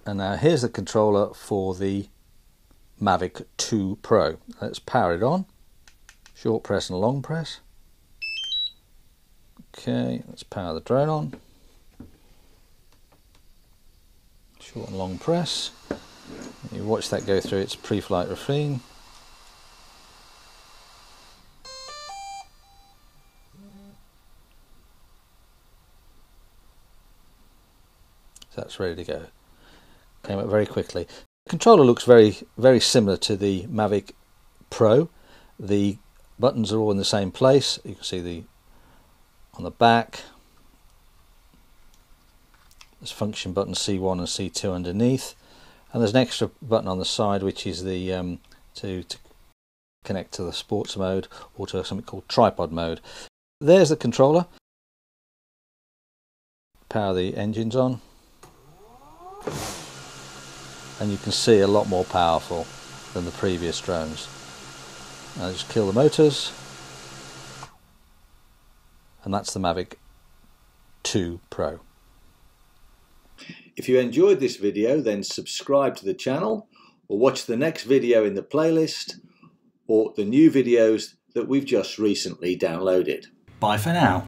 And now here's the controller for the Mavic 2 Pro. Let's power it on. Short press and long press. Okay, let's power the drone on. Short and long press. You watch that go through its pre-flight routine. So that's ready to go. Came up very quickly. The controller looks very similar to the Mavic Pro. The buttons are all in the same place. You can see on the back. There's function button C1 and C2 underneath, and there's an extra button on the side which is the to connect to the sports mode or to something called tripod mode. There's the controller. Power the engines on. And you can see a lot more powerful than the previous drones. Now just kill the motors, and that's the Mavic 2 Pro. If you enjoyed this video, then subscribe to the channel or watch the next video in the playlist or the new videos that we've just recently downloaded. Bye for now.